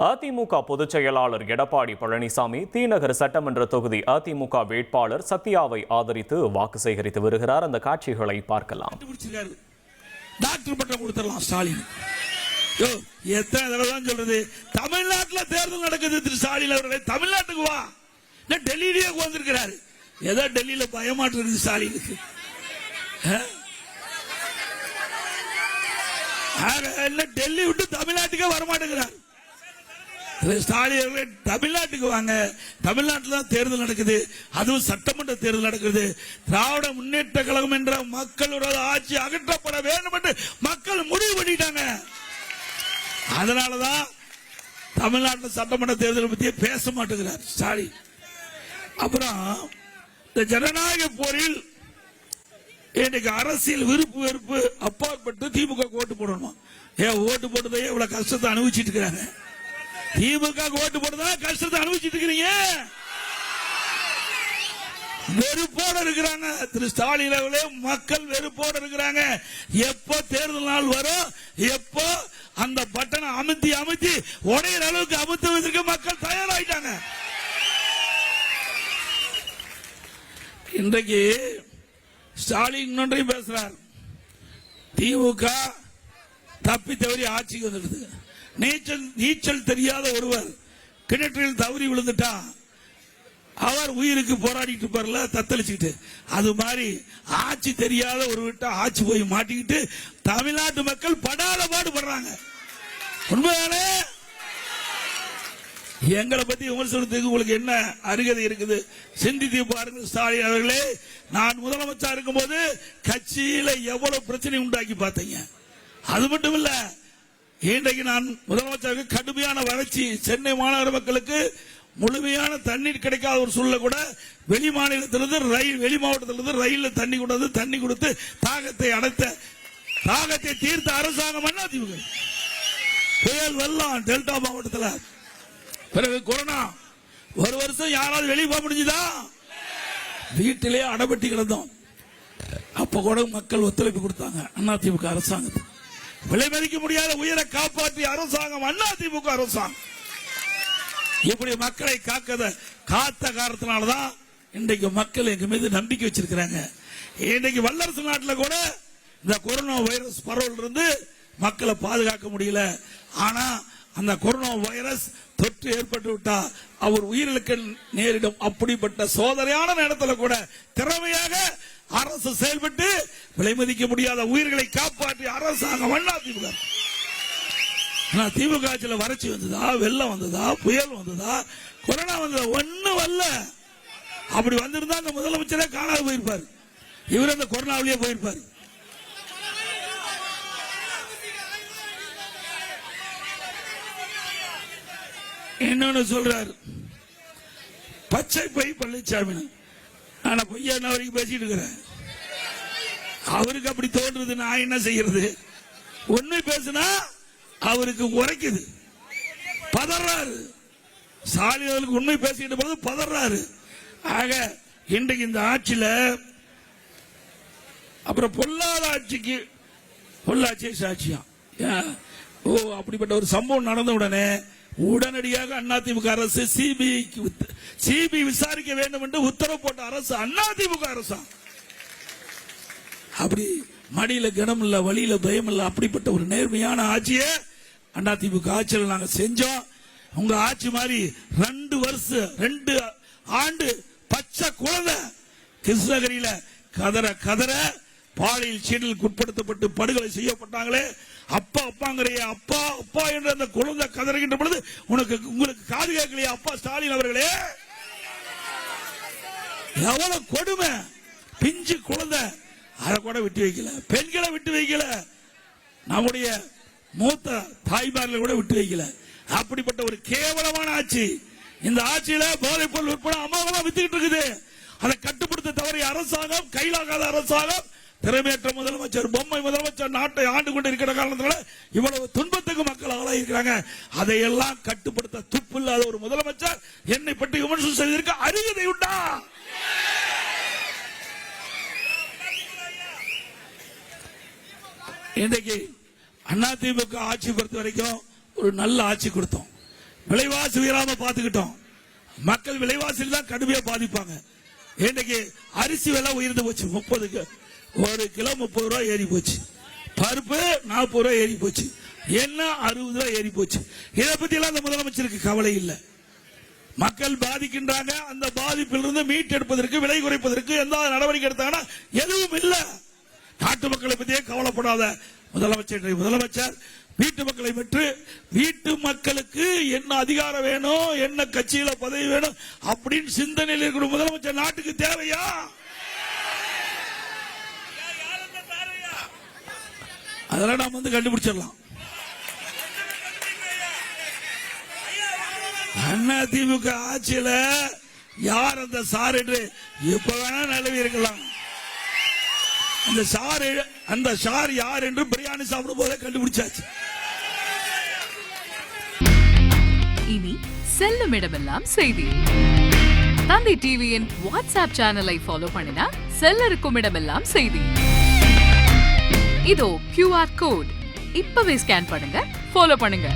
அதிமுக பொதுச் செயலாளர் எடப்பாடி பழனிசாமி தீநகர் சட்டமன்ற தொகுதி அதிமுக வேட்பாளர் சத்யாவை ஆதரித்து வாக்கு சேகரித்து வருகிறார். அந்த காட்சிகளை பார்க்கலாம். டாக்டர் பட்டம் கொடுத்துடலாம் ஸ்டாலின். எத்தனை தடவை தான் சொல்றது, தமிழ்நாட்டில் தேர்தல் நடக்குது. திரு ஸ்டாலின் அவர்களை தமிழ்நாட்டுக்கு வா, டெல்லியிலேயே வந்திருக்கிறாரு. ஏதோ டெல்லியில பயமாட்டு இருக்கு ஸ்டாலினுக்கு. டெல்லி விட்டு தமிழ்நாட்டுக்கே வரமாட்டேங்கிறார். ஸ்டாலின் தமிழ்நாட்டுக்கு வாங்க, தமிழ்நாட்டில் தான் தேர்தல் நடக்குது, அதுவும் சட்டமன்ற தேர்தல் நடக்குது. திராவிட முன்னேற்ற கழகம் என்ற மக்களோட ஆட்சி அகற்றப்பட வேண்டும் என்று மக்கள் முடிவு பண்ணிட்டாங்க. அதனாலதான் தமிழ்நாட்டில் சட்டமன்ற தேர்தலை பற்றியே பேச மாட்டேங்கிறார் ஸ்டாலின். அப்புறம் இந்த ஜனநாயக போரில் இன்னைக்கு அரசியல் விருப்பு வெறுப்பு அப்பாற்பட்டு திமுக ஓட்டு போடணுமா? ஏன் ஓட்டு போட்டதே இவ்வளவு கஷ்டத்தை அனுபவிச்சுட்டு இருக்கிறாங்க. திமுக ஓட்டு போட்டதா கஷ்டத்தை அனுபவிச்சுட்டு இருக்கிறீங்க. வெறுப்போடு இருக்கிறாங்க. திரு ஸ்டாலின் அவர்களே, மக்கள் வெறுப்போடு இருக்கிறாங்க. எப்போ தேர்தல் நாள் வரும், எப்போ அந்த பட்டனை அமுத்தி அமுத்தி உடையிற அளவுக்கு அமுத்துவதற்கு மக்கள் தயாராயிட்டாங்க. இன்றைக்கு ஸ்டாலின் இன்னொன்றையும் பேசுறார். திமுக தப்பி தவறி ஆட்சிக்கு வந்துடுது. நீச்சல் தெரியாத ஒருவர் கிணற்றில் தவறி விழுந்துட்டா அவர் உயிருக்கு போராடிட்டு இருப்பார்ல, தத்தளிச்சுக்கிட்டு. அது மாதிரி ஆட்சி தெரியாத ஒரு விட்ட ஆட்சி போய் மாட்டிக்கிட்டு தமிழ்நாட்டு மக்கள் படாத பாடுபடுறாங்க. உண்மைதானே? எங்களை பத்தி விமர்சனத்துக்கு உங்களுக்கு என்ன அருகதை இருக்குது? சிந்தித்து பாருங்கள். ஸ்டாலின் அவர்களே, நான் முதலமைச்சர் இருக்கும் போது கட்சியில எவ்வளவு பிரச்சனை உண்டாக்கி பார்த்தீங்க. அது மட்டும் இல்ல, இன்றைக்கு நான் முதலமைச்சருக்கு கடுமையான வறட்சி, சென்னை மாநகர மக்களுக்கு முழுமையான தண்ணீர் கிடைக்காத ஒரு சூழ்நிலை கூட வெளி மாநிலத்திலிருந்து வெளி மாவட்டத்திலிருந்து ரயிலில் தண்ணி கொண்டு தண்ணி கொடுத்து தாகத்தை தீர்த்த அரசாங்கம் அதிமுக. புயல் வெள்ளம் டெல்டா மாவட்டத்தில், பிறகு கொரோனா, ஒரு வருஷம் யாராவது வெளியே போக முடிஞ்சுதா? வீட்டிலே அடைபட்டி கிடந்தோம். அப்ப கூட மக்கள் ஒத்துழைப்பு கொடுத்தாங்க அதிமுக அரசாங்கத்துக்கு. விலை மதிக்க முடியாத உயிரை காப்பாற்றிய அரசாங்கம் அதிமுக அரசாங்கம். இப்படி மக்களை காத்த காரணத்தினால்தான் இன்றைக்கு மக்கள் எங்க மீது நம்பிக்கை வச்சிருக்கிறாங்க. இன்றைக்கு வல்லரசு நாட்டில் கூட இந்த கொரோனா வைரஸ் பரவல் இருந்து மக்களை பாதுகாக்க முடியல. ஆனா அந்த கொரோனா வைரஸ் தொற்று ஏற்பட்டு விட்டா அவர் உயிரிழக்க நேரிடும். அப்படிப்பட்ட சோதனையான நேரத்தில் கூட திறமையாக அரசு செயல்பட்டு விலை மதிக்க முடியாத உயிர்களை காப்பாற்றிய அரசாங்கம் அதிமுக. திமுக ஆட்சியில் வறட்சி வந்ததா, வெள்ளம் வந்ததா, புயல் வந்ததா, கொரோனா வந்ததா? ஒண்ணும் வரல. அப்படி வந்திருந்தா அந்த முதலமைச்சரே காணாது போயிருப்பார். இவர் அந்த கொரோனாவிலேயே போயிருப்பார். இன்னொன்னு சொல்றாரு, பச்சை பை பழனிசாமி. ஆனா பொய்யான வரைக்கும் பேசிட்டு இருக்கிறேன். அவருக்கு அப்படி தோன்றது, நான் என்ன செய்யறது? உண்மை பேசினா அவருக்கு உரைக்குது, பதறாரு. ஸ்டாலின் உண்மை பேசிக்கிட்ட போது பதறாரு. ஆக இன்றைக்கு இந்த ஆட்சியில அப்புறம் பொல்லாத ஆட்சிக்கு பொள்ளாட்சி சாட்சியா? ஓ, அப்படிப்பட்ட ஒரு சம்பவம் நடந்த உடனே உடனடியாக அதிமுக அரசு சிபிஐ விசாரிக்க வேண்டும் என்று உத்தரவு போட்ட அரசு அதிமுக அரசு. அப்படி மடியில கனம் இல்ல, வழியில பயம் இல்ல, அப்படிப்பட்ட ஒரு நேர்மையான ஆட்சியை அதிமுக ஆட்சியில் நாங்க செஞ்சோம். உங்க ஆட்சி மாதிரி 2 ஆண்டு பச்சை குழந்தை கிருஷ்ணகிரியில கதற பாலியல் சீண்டலுக்கு உட்படுத்தப்பட்டு படுகொலை செய்யப்பட்டாங்களே, அப்பா அப்பாங்கிறைய அப்பா அப்பா என்ற அந்த குழந்தை கதறுகின்ற பொழுது உங்களுக்கு காது கேட்கலையா? அப்பா ஸ்டாலின் அவர்களே, எவ்வளவு கொடுமை! பிஞ்சு குழந்தை, அதை கூட விட்டு வைக்கல, பெண்களை விட்டு வைக்கல, நம்முடைய மூத்த தாய்மார்களை கூட விட்டு வைக்கல. அப்படிப்பட்ட ஒரு கேவலமான ஆட்சி. இந்த ஆட்சியில போதைப் பொருள் உட்பட அமோகமா வித்துக்கிட்டு இருக்குது. அதை கட்டுப்படுத்த தவறிய அரசாங்கம், கையிலாகாத அரசாங்கம், திறமையற்ற முதலமைச்சர், பொம்மை முதலமைச்சர் நாட்டை ஆண்டு கொண்டு இருக்கிற காரணத்தினால இவ்வளவு துன்பத்துக்கு மக்கள் ஆளாயிருக்கிறாங்க. அதையெல்லாம் கட்டுப்படுத்த துப்பு இல்லாத ஒரு முதலமைச்சர் என்னை பற்றி விமர்சனம் செய்திருக்க அருகதை உண்டா? இன்றைக்கு அதிமுக ஆட்சி பொறுத்த வரைக்கும் ஒரு நல்ல ஆட்சி கொடுத்தோம். விலைவாசி உயராம பாத்துக்கிட்டோம். மக்கள் விலைவாசியில் தான் கடுமையா பாதிப்பாங்க. இன்னைக்கு அரிசி விலை உயர்ந்து போச்சு. 30 ஒரு கிலோ 30 ரூபாய் ஏறி போச்சு. பருப்பு 40 ரூபாய் ஏறி போச்சு. எண்ணெய் 60 ரூபாய் ஏறி போச்சு. இதை பத்தி எல்லாம் அந்த முதலமைச்சருக்கு கவலை இல்லை. மக்கள் பாதிக்கின்றாங்க. அந்த பாதிப்பிலிருந்து மீட்டெடுப்பதற்கு, விலை குறைப்பதற்கு எந்த நடவடிக்கை எடுத்தாங்கன்னா எதுவும் இல்லை. நாட்டு மக்களை பத்தியே கவலைப்படாத முதலமைச்சர் வீட்டு மக்களை பெற்று வீட்டு மக்களுக்கு என்ன அதிகாரம் வேணும், என்ன கட்சியில பதவி வேணும் அப்படின்னு சிந்தனையில் இருக்கிற முதலமைச்சர் நாட்டுக்கு தேவையா? அதெல்லாம் நாம கண்டுபிடிச்சிடலாம். அதிமுக ஆட்சியில யார் அந்த சார் என்று எப்ப வேணா நிலவி இருக்கலாம். அந்த சார் யார் என்று பிரியாணி சாப்பிடும் போதே கண்டுபிடிச்சாச்சு. இனி செல்லும் இடமெல்லாம் செய்தி. தந்தி டிவியின் வாட்ஸ்அப் சேனலை ஃபாலோ பண்ணினா செல்ல இருக்கும் இடமெல்லாம் செய்தி. இதோ QR கோட் இப்பவே ஸ்கேன் பண்ணுங்க, ஃபாலோ பண்ணுங்க.